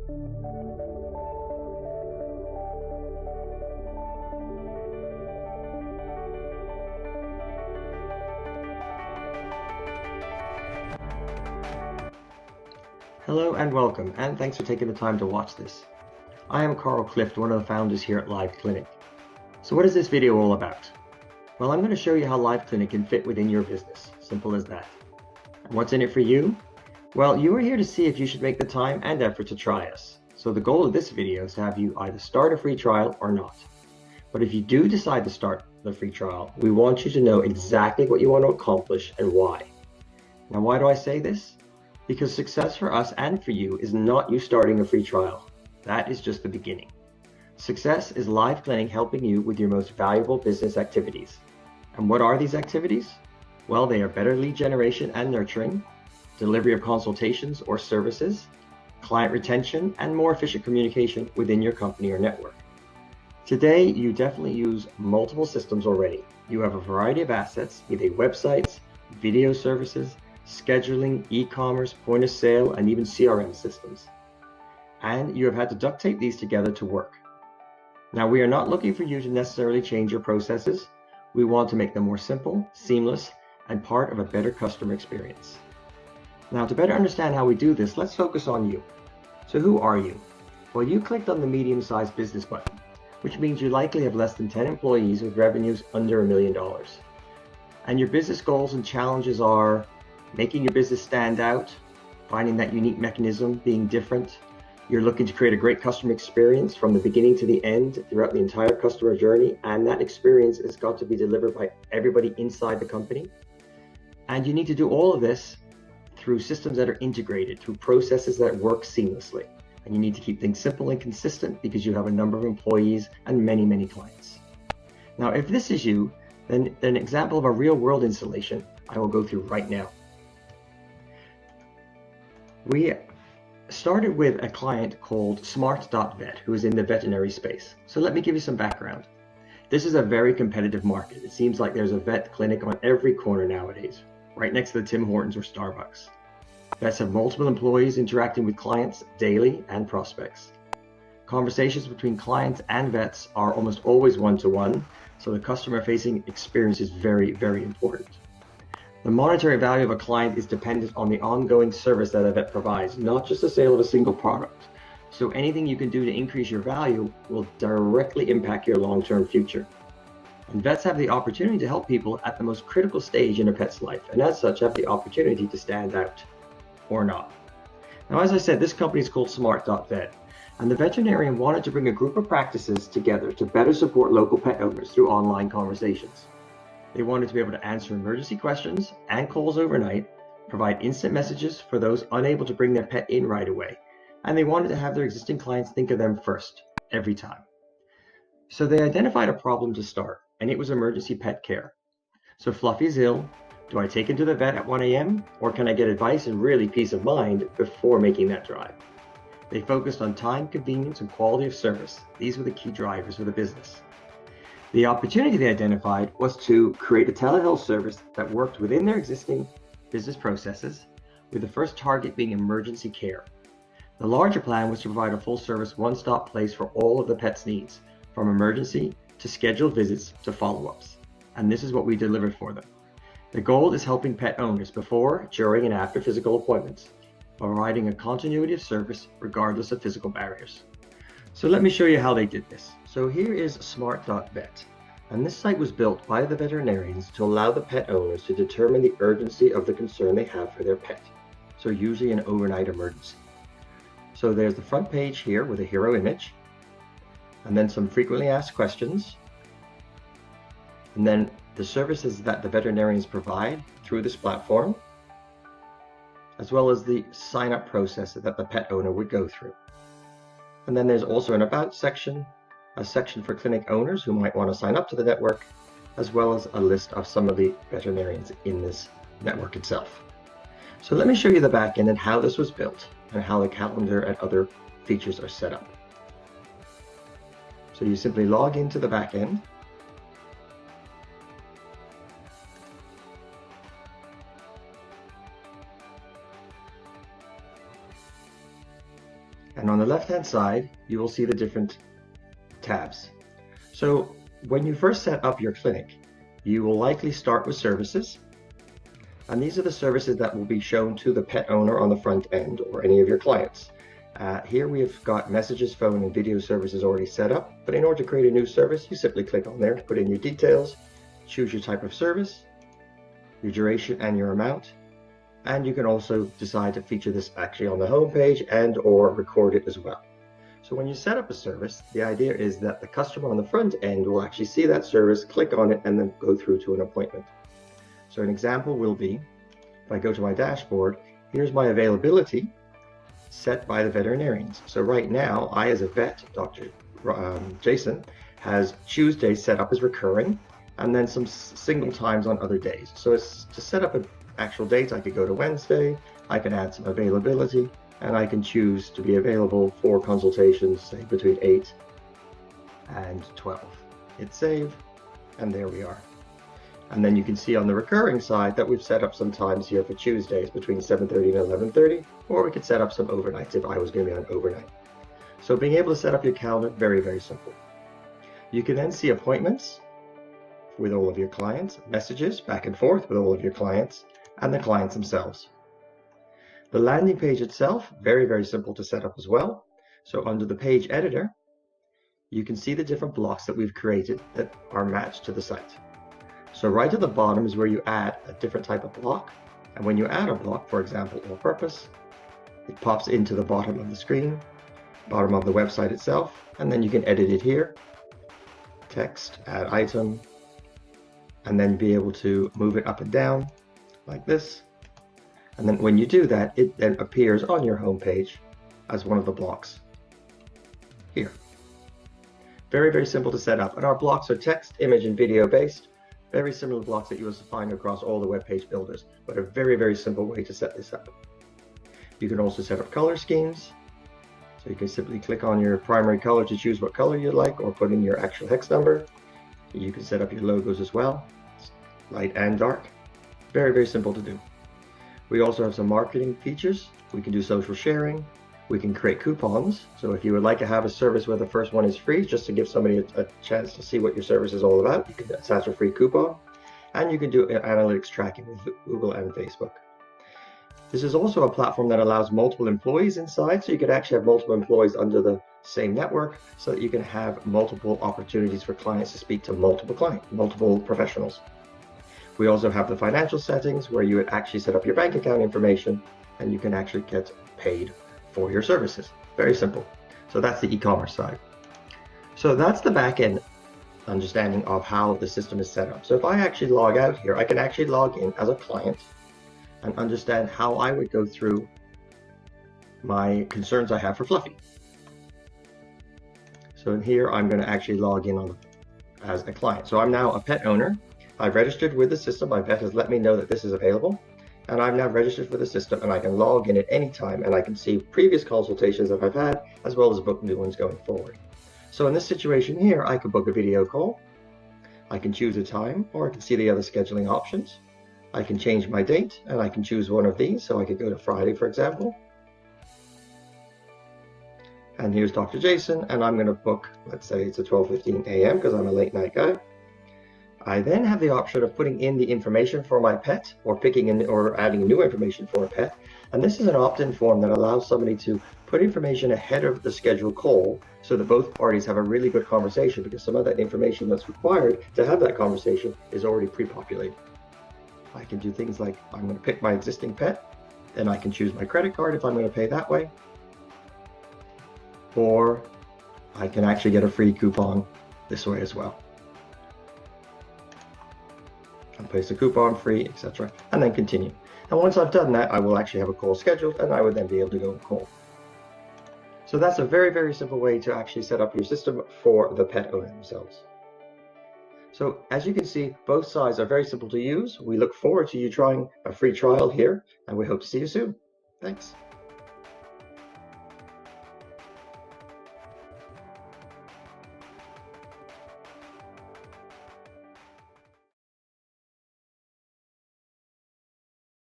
Hello and welcome, and thanks for taking the time to watch this. I am Carl Clift, one of the founders here at Live.Clinic. So what is this video all about? Well, I'm going to show you how Live.Clinic can fit within your business. Simple as that. And what's in it for you? Well, you are here to see if you should make the time and effort to try us. So the goal of this video is to have you either start a free trial or not. But if you do decide to start the free trial, we want you to know exactly what you want to accomplish and why. Now, why do I say this? Because success for us and for you is not you starting a free trial. That is just the beginning. Success is Live.Clinic helping you with your most valuable business activities. And what are these activities? Well, they are better lead generation and nurturing, delivery of consultations or services, client retention, and more efficient communication within your company or network. Today, you definitely use multiple systems already. You have a variety of assets, be they websites, video services, scheduling, e-commerce, point of sale, and even CRM systems. And you have had to duct tape these together to work. Now, we are not looking for you to necessarily change your processes. We want to make them more simple, seamless, and part of a better customer experience. Now, to better understand how we do this, let's focus on you. So who are you? Well, you clicked on the medium-sized business button, which means you likely have less than 10 employees with revenues under $1 million. And your business goals and challenges are making your business stand out, finding that unique mechanism, being different. You're looking to create a great customer experience from the beginning to the end throughout the entire customer journey, and that experience has got to be delivered by everybody inside the company. And you need to do all of this through systems that are integrated, through processes that work seamlessly. And you need to keep things simple and consistent because you have a number of employees and many, many clients. Now, if this is you, then an example of a real-world installation I will go through right now. We started with a client called Smart.Vet, who is in the veterinary space. So let me give you some background. This is a very competitive market. It seems like there's a vet clinic on every corner nowadays, right next to the Tim Hortons or Starbucks. Vets have multiple employees interacting with clients daily and prospects. Conversations between clients and vets are almost always one-to-one, so the customer-facing experience is very, very important. The monetary value of a client is dependent on the ongoing service that a vet provides, not just the sale of a single product. So anything you can do to increase your value will directly impact your long-term future. And vets have the opportunity to help people at the most critical stage in a pet's life, and as such have the opportunity to stand out, or not. Now, as I said, this company is called Smart.Vet, and the veterinarian wanted to bring a group of practices together to better support local pet owners through online conversations. They wanted to be able to answer emergency questions and calls overnight, provide instant messages for those unable to bring their pet in right away, and they wanted to have their existing clients think of them first, every time. So they identified a problem to start, and it was emergency pet care. So Fluffy's ill. Do I take him to the vet at 1 a.m. or can I get advice and really peace of mind before making that drive? They focused on time, convenience, and quality of service. These were the key drivers for the business. The opportunity they identified was to create a telehealth service that worked within their existing business processes, with the first target being emergency care. The larger plan was to provide a full-service, one-stop place for all of the pet's needs, from emergency to scheduled visits to follow-ups. And this is what we delivered for them. The goal is helping pet owners before, during, and after physical appointments, by providing a continuity of service regardless of physical barriers. So let me show you how they did this. So here is Smart.Vet, and this site was built by the veterinarians to allow the pet owners to determine the urgency of the concern they have for their pet. So usually an overnight emergency. So there's the front page here with a hero image, and then some frequently asked questions, and then the services that the veterinarians provide through this platform, as well as the sign-up process that the pet owner would go through. And then there's also an About section, a section for clinic owners who might want to sign up to the network, as well as a list of some of the veterinarians in this network itself. So let me show you the back end and how this was built and how the calendar and other features are set up. So you simply log into the back end. And on the left-hand side, you will see the different tabs. So when you first set up your clinic, you will likely start with services. And these are the services that will be shown to the pet owner on the front end or any of your clients. Here we have got messages, phone, and video services already set up. But in order to create a new service, you simply click on there to put in your details, choose your type of service, your duration and your amount. And you can also decide to feature this actually on the home page and or record it as well. So when you set up a service, the idea is that the customer on the front end will actually see that service, click on it, and then go through to an appointment. So an example will be, if I go to my dashboard, here's my availability set by the veterinarians. So right now, I as a vet, Dr. Jason, has Tuesday set up as recurring, and then some single times on other days. So it's to set up an actual date, I could go to Wednesday, I can add some availability, and I can choose to be available for consultations, say between 8 and 12. Hit save, and there we are. And then you can see on the recurring side that we've set up some times here for Tuesdays between 7:30 and 11:30, or we could set up some overnights if I was going to be on overnight. So being able to set up your calendar, very, very simple. You can then see appointments with all of your clients, messages back and forth with all of your clients, and the clients themselves. The landing page itself, very, very simple to set up as well. So under the page editor, you can see the different blocks that we've created that are matched to the site. So right at the bottom is where you add a different type of block. And when you add a block, for example, all purpose, it pops into the bottom of the screen, bottom of the website itself, and then you can edit it here, text, add item, and then be able to move it up and down like this. And then when you do that, it then appears on your home page as one of the blocks here. Very, very simple to set up. And our blocks are text, image, and video based. Very similar blocks that you will find across all the web page builders, but a very, very simple way to set this up. You can also set up color schemes. So you can simply click on your primary color to choose what color you like, or put in your actual hex number. You can set up your logos as well, light and dark. Very, very simple to do. We also have some marketing features. We can do social sharing. We can create coupons. So if you would like to have a service where the first one is free, just to give somebody a chance to see what your service is all about, you can attach a free coupon. And you can do analytics tracking with Google and Facebook. This is also a platform that allows multiple employees inside, so you could actually have multiple employees under the same network, so that you can have multiple opportunities for clients to speak to multiple professionals. We also have the financial settings where you would actually set up your bank account information, and you can actually get paid for your services. Very simple. So that's the e-commerce side. So that's the back end understanding of how the system is set up. So if I actually log out here, I can actually log in as a client and understand how I would go through my concerns I have for Fluffy. So in here, I'm going to actually log in as a client. So I'm now a pet owner. I've registered with the system. My vet has let me know that this is available. And I'm now registered for the system, and I can log in at any time, and I can see previous consultations that I've had, as well as book new ones going forward. So in this situation here, I can book a video call, I can choose a time, or I can see the other scheduling options. I can change my date, and I can choose one of these, so I could go to Friday, for example. And here's Dr. Jason, and I'm going to book, let's say it's at 12:15 a.m. because I'm a late night guy. I then have the option of putting in the information for my pet, or picking in or adding new information for a pet. And this is an opt-in form that allows somebody to put information ahead of the scheduled call so that both parties have a really good conversation, because some of that information that's required to have that conversation is already pre-populated. I can do things like, I'm going to pick my existing pet, then I can choose my credit card if I'm going to pay that way. Or I can actually get a free coupon this way as well. And place a coupon free, etc., and then continue. And once I've done that, I will actually have a call scheduled, and I would then be able to go and call. So that's a very, very simple way to actually set up your system for the pet owner themselves. So as you can see, both sides are very simple to use. We look forward to you trying a free trial here, and we hope to see you soon. Thanks.